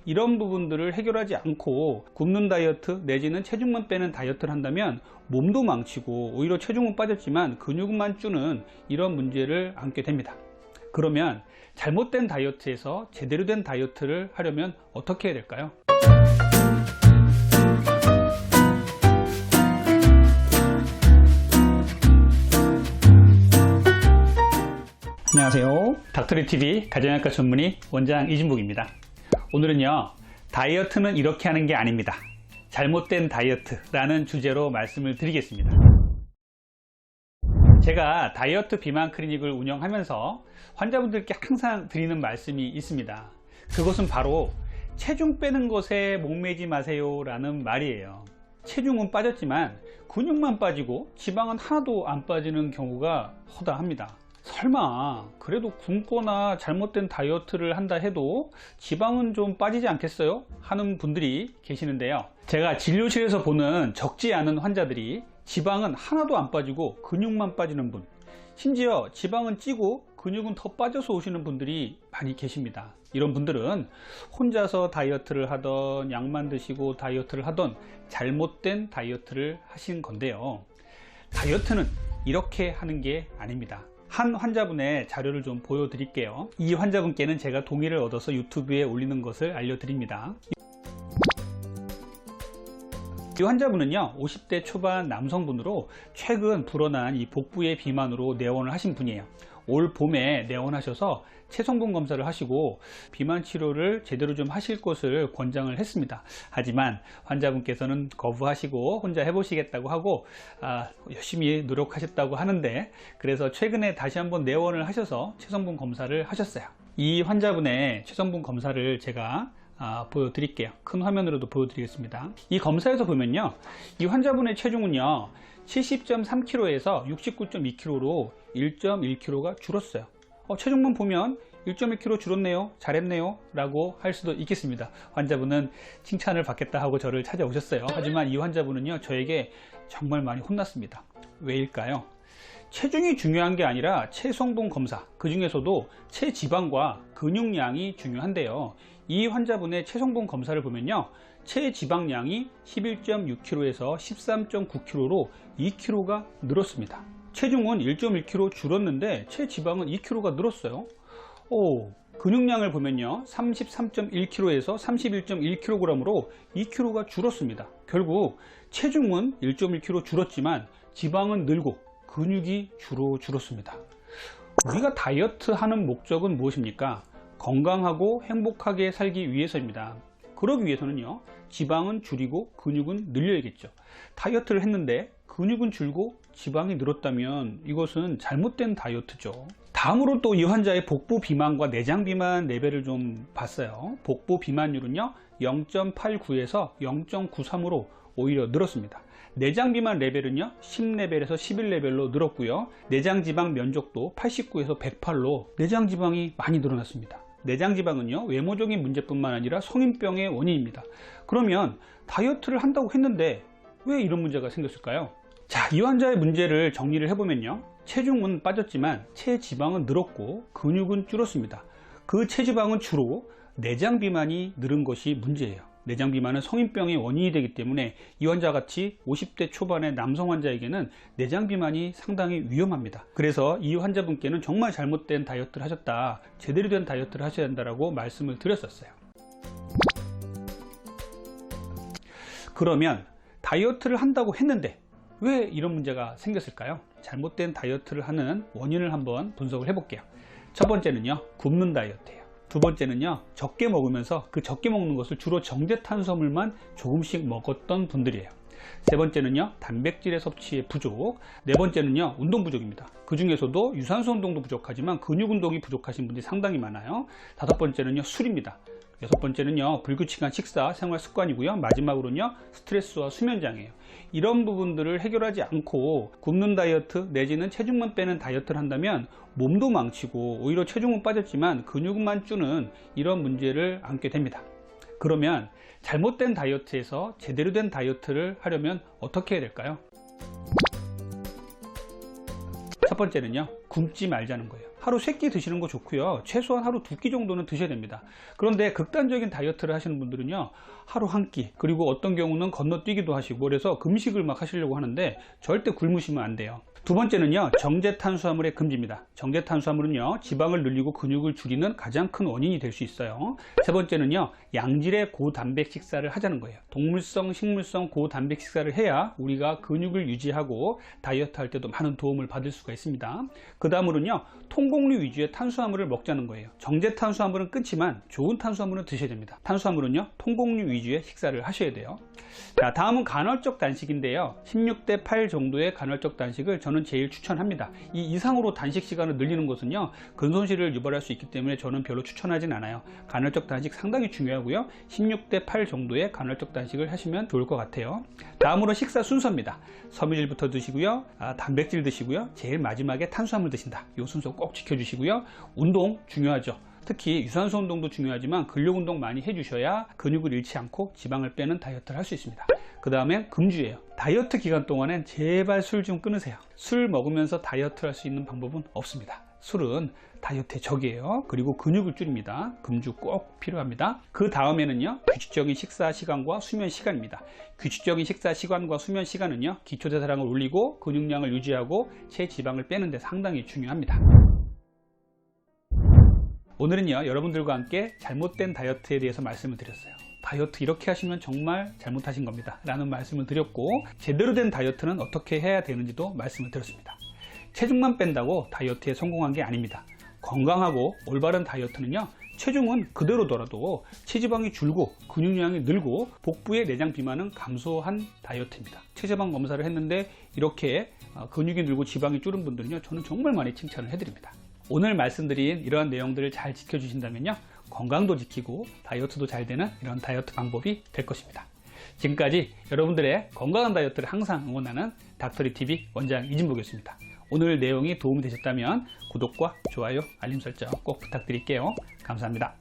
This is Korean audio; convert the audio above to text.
이런 부분들을 해결하지 않고 굶는 다이어트 내지는 체중만 빼는 다이어트를 한다면 몸도 망치고 오히려 체중은 빠졌지만 근육만 주는 이런 문제를 안게 됩니다. 그러면 잘못된 다이어트에서 제대로 된 다이어트를 하려면 어떻게 해야 될까요? 안녕하세요. 닥터리TV 가정의학과 전문의 원장 이진복입니다. 오늘은요, 다이어트는 이렇게 하는 게 아닙니다. 잘못된 다이어트라는 주제로 말씀을 드리겠습니다. 제가 다이어트 비만 클리닉을 운영하면서 환자분들께 항상 드리는 말씀이 있습니다. 그것은 바로 체중 빼는 것에 목매지 마세요 라는 말이에요. 체중은 빠졌지만 근육만 빠지고 지방은 하나도 안 빠지는 경우가 허다합니다. 설마 그래도 굶거나 잘못된 다이어트를 한다 해도 지방은 좀 빠지지 않겠어요? 하는 분들이 계시는데요, 제가 진료실에서 보는 적지 않은 환자들이 지방은 하나도 안 빠지고 근육만 빠지는 분, 심지어 지방은 찌고 근육은 더 빠져서 오시는 분들이 많이 계십니다. 이런 분들은 혼자서 다이어트를 하던 약만 드시고 다이어트를 하던 잘못된 다이어트를 하신 건데요, 다이어트는 이렇게 하는 게 아닙니다. 한 환자분의 자료를 좀 보여드릴게요. 이 환자분께는 제가 동의를 얻어서 유튜브에 올리는 것을 알려드립니다. 이 환자분은요, 50대 초반 남성분으로 최근 불어난 이 복부의 비만으로 내원을 하신 분이에요. 올 봄에 내원하셔서 체성분 검사를 하시고 비만 치료를 제대로 좀 하실 것을 권장을 했습니다. 하지만 환자분께서는 거부하시고 혼자 해보시겠다고 하고 열심히 노력하셨다고 하는데, 그래서 최근에 다시 한번 내원을 하셔서 체성분 검사를 하셨어요. 이 환자분의 체성분 검사를 제가 보여드릴게요. 큰 화면으로도 보여드리겠습니다. 이 검사에서 보면요, 이 환자분의 체중은요 70.3kg에서 69.2kg로 1.1kg가 줄었어요. 체중만 보면 1.1kg 줄었네요, 잘했네요 라고 할 수도 있겠습니다. 환자분은 칭찬을 받겠다 하고 저를 찾아오셨어요. 하지만 이 환자분은요, 저에게 정말 많이 혼났습니다. 왜일까요? 체중이 중요한 게 아니라 체성분 검사, 그 중에서도 체지방과 근육량이 중요한데요, 이 환자분의 체성분 검사를 보면요, 체지방량이 11.6kg에서 13.9kg로 2kg가 늘었습니다. 체중은 1.1kg 줄었는데 체지방은 2kg가 늘었어요. 근육량을 보면요, 33.1kg에서 31.1kg으로 2kg가 줄었습니다. 결국 체중은 1.1kg 줄었지만 지방은 늘고 근육이 주로 줄었습니다. 우리가 다이어트 하는 목적은 무엇입니까? 건강하고 행복하게 살기 위해서입니다. 그러기 위해서는요, 지방은 줄이고 근육은 늘려야겠죠. 다이어트를 했는데 근육은 줄고 지방이 늘었다면 이것은 잘못된 다이어트죠. 다음으로 또 이 환자의 복부 비만과 내장 비만 레벨을 좀 봤어요. 복부 비만율은요 0.89에서 0.93으로 오히려 늘었습니다. 내장 비만 레벨은요 10레벨에서 11레벨로 늘었고요, 내장 지방 면적도 89에서 108로 내장 지방이 많이 늘어났습니다. 내장 지방은요 외모적인 문제뿐만 아니라 성인병의 원인입니다. 그러면 다이어트를 한다고 했는데 왜 이런 문제가 생겼을까요? 자, 이 환자의 문제를 정리를 해보면요, 체중은 빠졌지만 체지방은 늘었고 근육은 줄었습니다. 그 체지방은 주로 내장 비만이 늘은 것이 문제예요. 내장 비만은 성인병의 원인이 되기 때문에 이 환자같이 50대 초반의 남성 환자에게는 내장 비만이 상당히 위험합니다. 그래서 이 환자분께는 정말 잘못된 다이어트를 하셨다, 제대로 된 다이어트를 하셔야 한다고 말씀을 드렸었어요. 그러면 다이어트를 한다고 했는데 왜 이런 문제가 생겼을까요? 잘못된 다이어트를 하는 원인을 한번 분석을 해볼게요. 첫 번째는요, 굶는 다이어트예요. 두 번째는요, 적게 먹으면서 그 적게 먹는 것을 주로 정제탄수화물만 조금씩 먹었던 분들이에요. 세 번째는요, 단백질의 섭취의 부족. 네 번째는요, 운동 부족입니다. 그 중에서도 유산소 운동도 부족하지만 근육 운동이 부족하신 분들이 상당히 많아요. 다섯 번째는요, 술입니다. 여섯 번째는요, 불규칙한 식사 생활 습관이고요, 마지막으로는요, 스트레스와 수면 장애예요. 이런 부분들을 해결하지 않고 굶는 다이어트 내지는 체중만 빼는 다이어트를 한다면 몸도 망치고 오히려 체중은 빠졌지만 근육만 주는 이런 문제를 안게 됩니다. 그러면 잘못된 다이어트에서 제대로 된 다이어트를 하려면 어떻게 해야 될까요? 첫 번째는요, 굶지 말자는 거예요. 하루 3끼 드시는 거 좋고요. 최소한 하루 2끼 정도는 드셔야 됩니다. 그런데 극단적인 다이어트를 하시는 분들은요, 하루 1끼, 그리고 어떤 경우는 건너뛰기도 하시고 그래서 금식을 막 하시려고 하는데 절대 굶으시면 안 돼요. 두 번째는요, 정제 탄수화물의 금지입니다. 정제 탄수화물은요, 지방을 늘리고 근육을 줄이는 가장 큰 원인이 될 수 있어요. 세 번째는요, 양질의 고단백 식사를 하자는 거예요. 동물성, 식물성 고단백 식사를 해야 우리가 근육을 유지하고 다이어트 할 때도 많은 도움을 받을 수가 있습니다. 그 다음으로는요, 통곡류 위주의 탄수화물을 먹자는 거예요. 정제 탄수화물은 끊지만 좋은 탄수화물은 드셔야 됩니다. 탄수화물은요, 통곡류 위주의 식사를 하셔야 돼요. 자, 다음은 간헐적 단식인데요. 16대 8 정도의 간헐적 단식을 저는 제일 추천합니다. 이 이상으로 단식 시간을 늘리는 것은요, 근손실을 유발할 수 있기 때문에 저는 별로 추천하진 않아요. 간헐적 단식 상당히 중요하고요. 16대 8 정도의 간헐적 단식을 하시면 좋을 것 같아요. 다음으로 식사 순서입니다. 섬유질부터 드시고요, 단백질 드시고요, 제일 마지막에 탄수화물 드신다. 이 순서 꼭 지켜주시고요. 운동 중요하죠. 특히 유산소 운동도 중요하지만 근력 운동 많이 해주셔야 근육을 잃지 않고 지방을 빼는 다이어트를 할 수 있습니다. 그 다음에 금주예요. 다이어트 기간 동안엔 제발 술 좀 끊으세요. 술 먹으면서 다이어트 할 수 있는 방법은 없습니다. 술은 다이어트의 적이에요. 그리고 근육을 줄입니다. 금주 꼭 필요합니다. 그 다음에는요, 규칙적인 식사 시간과 수면 시간입니다. 규칙적인 식사 시간과 수면 시간은요, 기초대사량을 올리고 근육량을 유지하고 체지방을 빼는 데 상당히 중요합니다. 오늘은요, 여러분들과 함께 잘못된 다이어트에 대해서 말씀을 드렸어요. 다이어트 이렇게 하시면 정말 잘못하신 겁니다 라는 말씀을 드렸고, 제대로 된 다이어트는 어떻게 해야 되는지도 말씀을 드렸습니다. 체중만 뺀다고 다이어트에 성공한 게 아닙니다. 건강하고 올바른 다이어트는요, 체중은 그대로더라도 체지방이 줄고 근육량이 늘고 복부의 내장 비만은 감소한 다이어트입니다. 체지방 검사를 했는데 이렇게 근육이 늘고 지방이 줄은 분들은요, 저는 정말 많이 칭찬을 해드립니다. 오늘 말씀드린 이러한 내용들을 잘 지켜주신다면요, 건강도 지키고 다이어트도 잘 되는 이런 다이어트 방법이 될 것입니다. 지금까지 여러분들의 건강한 다이어트를 항상 응원하는 닥터리TV 원장 이진복이었습니다. 오늘 내용이 도움이 되셨다면 구독과 좋아요, 알림 설정 꼭 부탁드릴게요. 감사합니다.